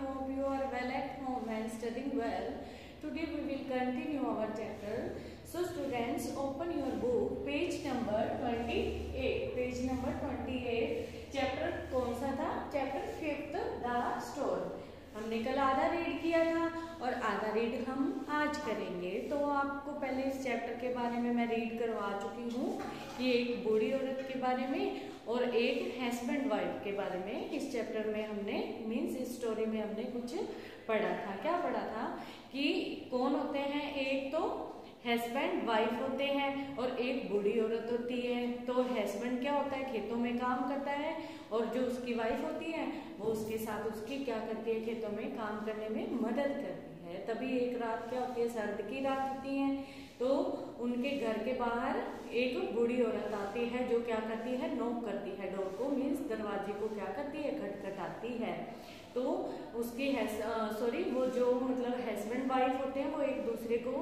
hope you are well at home and studying well. Today we will continue our chapter. So students, open your book, page number 28. Page number 28. Chapter कौन सा था? Chapter 5th, the store. हमने कल आधा read किया था और आधा रीड हम आज करेंगे. तो आपको पहले इस चैप्टर के बारे में मैं रीड करवा चुकी हूँ कि एक बूढ़ी औरत के बारे में और एक हस्बैंड वाइफ के बारे में. इस चैप्टर में हमने इस स्टोरी में हमने कुछ पढ़ा था. क्या पढ़ा था कि कौन होते हैं? एक तो हस्बैंड वाइफ होते हैं और एक बूढ़ी औरत होती है. तो हस्बैंड क्या होता है? खेतों में काम करता है और जो उसकी वाइफ होती है वो उसके साथ उसकी क्या करती है? खेतों में काम करने में मदद करती है. तभी एक रात क्या होती है? सर्द की रात होती है. तो उनके घर के बाहर एक बूढ़ी औरत आती है जो क्या करती है? नॉक करती है डोर को, मीन्स दरवाजे को क्या करती है? खटखटाती है. तो उसके वो जो मतलब हस्बैंड वाइफ होते हैं वो एक दूसरे को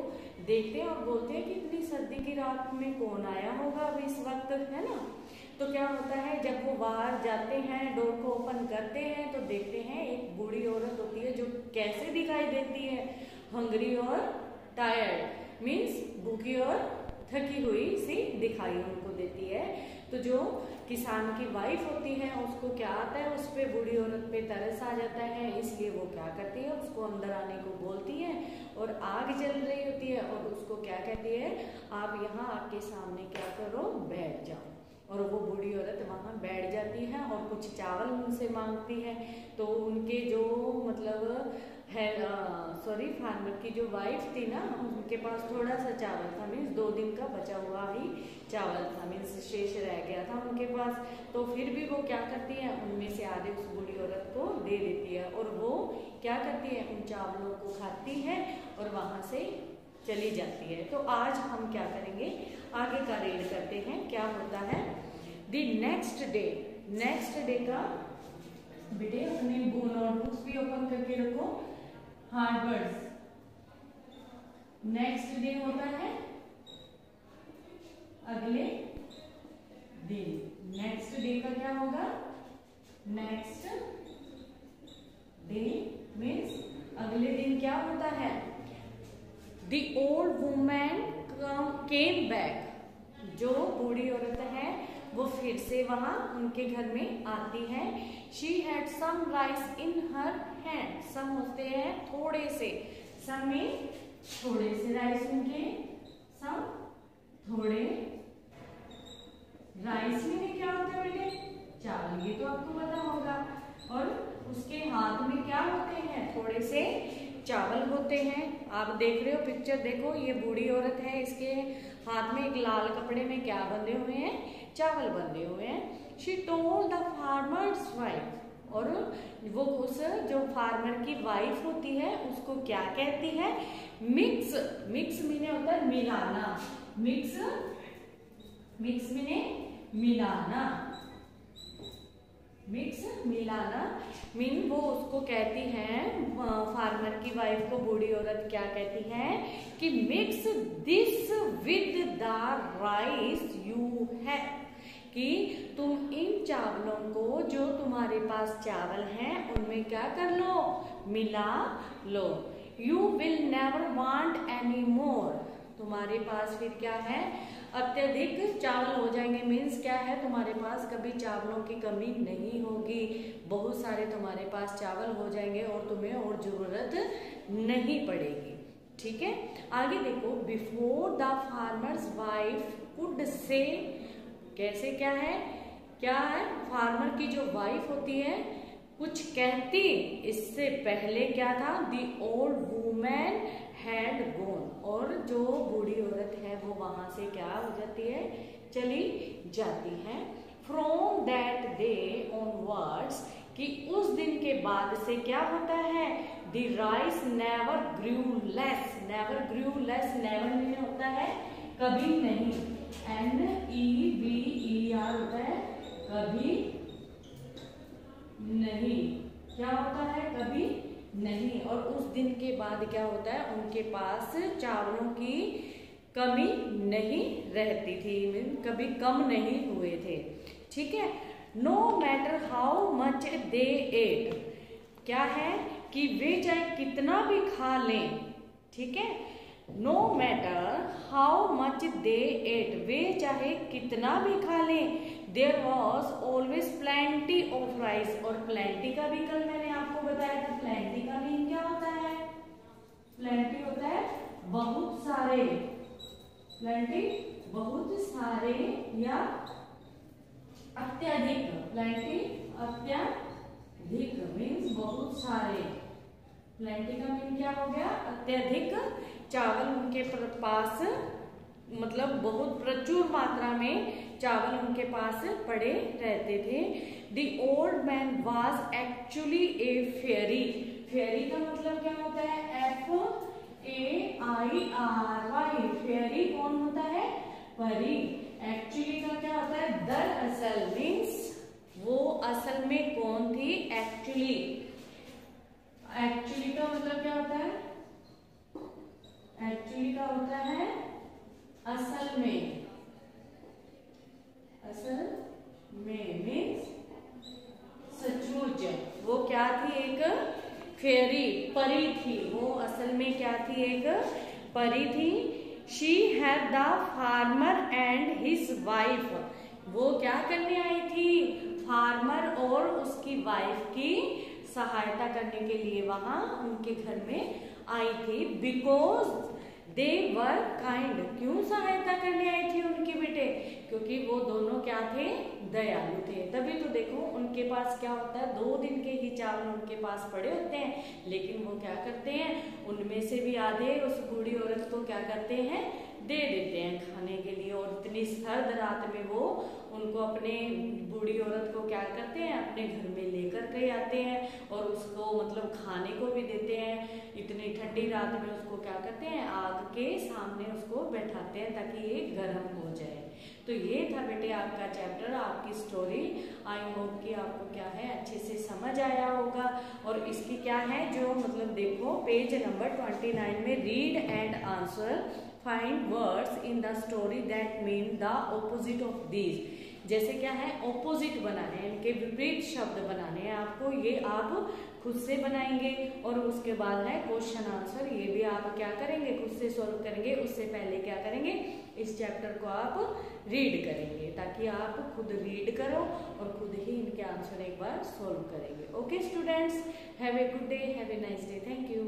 देखते हैं और बोलते हैं कि इतनी सर्दी की रात में कौन आया होगा अभी इस वक्त, है ना. तो क्या होता है, जब वो बाहर जाते हैं डोर को ओपन करते हैं तो देखते हैं एक बूढ़ी औरत होती है जो कैसे दिखाई देती है? हंगरी और टायर्ड, मीन्स भूखी और थकी हुई सी दिखाई उनको देती है. तो जो किसान की वाइफ होती है उसको क्या आता है? उस पे बूढ़ी औरत पे तरस आ जाता है, इसलिए वो क्या करती है? उसको अंदर आने को बोलती है और आग जल रही होती है और उसको क्या कहती है? आप यहाँ आग के सामने क्या करो? बैठ जाओ. और वो बूढ़ी औरत वहाँ बैठ जाती है और कुछ चावल उनसे मांगती है. तो उनके जो मतलब है फार्मर की जो वाइफ थी ना, उनके पास थोड़ा सा चावल था, मीन्स 2 दिन का बचा हुआ ही चावल था, मीन्स शेष रह गया था उनके पास. तो फिर भी वो क्या करती है? उनमें से आधे उस बूढ़ी औरत को दे देती है और वो क्या करती है? उन चावलों को खाती है और वहां से चली जाती है. तो आज हम क्या करेंगे? आगे का रीड करते हैं. क्या होता है? द नेक्स्ट डे का बेटे अपने नोटबुक्स भी ओपन करके रखो. Hard words. नेक्स्ट डे होता है अगले दिन. नेक्स्ट डे का क्या होगा? नेक्स्ट डे मीन्स अगले दिन. क्या होता है? The old woman came back. जो बूढ़ी औरत है वो फिर से वहां उनके घर में आती है. She had some rice in her hand. some होते हैं थोड़े से. some में थोड़े से राइस उनके. some थोड़े. राइस में क्या होता है बेटे? चावल. ये तो आपको पता होगा. और उसके हाथ में क्या होते हैं? थोड़े से चावल होते हैं. आप देख रहे हो पिक्चर, देखो ये बूढ़ी औरत है, इसके हाथ में एक लाल कपड़े में क्या बंधे हुए हैं? चावल बंधे हुए हैं. She told the farmer's wife. और वो उस जो फार्मर की वाइफ होती है उसको क्या कहती है? मिक्स. मिक्स मीने होता है मिलाना. मिक्स मीने मिलाना. मिक्स मिलाना मीन वो उसको कहती है, फार्मर की वाइफ को बूढ़ी औरत क्या कहती है कि mix this with the rice you have. कि तुम इन चावलों को जो तुम्हारे पास चावल हैं उनमें क्या कर लो? मिला लो. You will never want any more. तुम्हारे पास फिर क्या है? अत्यधिक चावल हो जाएंगे. मीन्स क्या है? तुम्हारे पास कभी चावलों की कमी नहीं होगी. बहुत सारे तुम्हारे पास चावल हो जाएंगे और तुम्हें और जरूरत नहीं पड़ेगी. ठीक है, आगे देखो. Before the farmer's wife could say. कैसे? क्या है? क्या है? फार्मर की जो वाइफ होती है कुछ कहती इससे पहले क्या था? The old women had gone. और जो बूढ़ी औरत है वो वहां से क्या हो जाती है? चली जाती है. From that day onwards. कि उस दिन के बाद से क्या होता है? The rice never grew less. Never grew less. Never में होता है कभी नहीं. NEVER होता है कभी नहीं. क्या होता है? कभी नहीं. और उस दिन के बाद क्या होता है? उनके पास चावलों की कमी नहीं रहती थी. कभी कम नहीं हुए थे. ठीक है. No matter how much they ate. क्या है कि वे चाहे कितना भी खा लें, ठीक है, no matter how much they ate, वे चाहे कितना भी खा लें, there was always plenty of rice, और प्लेंटी का भी कल मैंने आपको बताया था, प्लेंटी का मीन क्या होता है, प्लेंटी होता है बहुत सारे, प्लेंटी बहुत सारे या अत्यधिक, प्लेंटी अत्यधिक मीन्स बहुत सारे, प्लेंटी का मीन क्या हो गया, अत्यधिक चावल उनके पास, मतलब बहुत प्रचुर मात्रा में चावल उनके पास पड़े रहते थे। The old man was actually a fairy, फेरी का मतलब क्या होता है, FAIRY, फेरी कौन होता है, परी। एक्चुअली का क्या होता है, दरअसल मीन्स वो असल में कौन थी, एक्चुअली, एक्चुअली का मतलब क्या होता है, एक्चुअली का होता है असल में, असल में मीन्स सचमुच, वो क्या थी, एक फेरी, परी थी, वो असल में क्या थी, एक परी थी। She had the farmer and his wife, वो क्या करने आई थी, फार्मर और उसकी वाइफ की सहायता करने के लिए वहां उनके घर में आई थी। बिकॉज दे वर काइंड, क्यों सहायता करने आई थी उनके बेटे, क्योंकि वो दोनों क्या थे, दयालु थे। तभी तो देखो उनके पास क्या होता है, 2 दिन के ही चावल उनके पास पड़े होते हैं, लेकिन वो क्या करते हैं, उनमें से भी आधे उस बूढ़ी औरत को क्या करते हैं, दे देते हैं खाने के लिए। और इतनी सर्द रात में वो उनको, अपने बूढ़ी औरत को क्या करते हैं, अपने घर में लेकर के आते हैं और उसको मतलब खाने को भी देते हैं। इतनी ठंडी रात में उसको क्या करते हैं, आग के सामने उसको बैठाते हैं ताकि ये गर्म हो जाए। तो ये था बेटे आपका चैप्टर, आपकी स्टोरी। आई होप कि आपको क्या है, अच्छे से समझ आया होगा। और इसकी क्या है, जो मतलब देखो पेज नंबर 29 में read and answer, find words in the story that mean the opposite of these. जैसे क्या है, ऑपोजिट बनाने हैं, इनके विपरीत शब्द बनाने हैं आपको, ये आप खुद से बनाएंगे। और उसके बाद है क्वेश्चन आंसर, ये भी आप क्या करेंगे, खुद से सॉल्व करेंगे। उससे पहले क्या करेंगे, इस चैप्टर को आप रीड करेंगे, ताकि आप खुद रीड करो और खुद ही इनके आंसर एक बार सॉल्व करेंगे। Okay students, have a good day, have a nice day, thank you.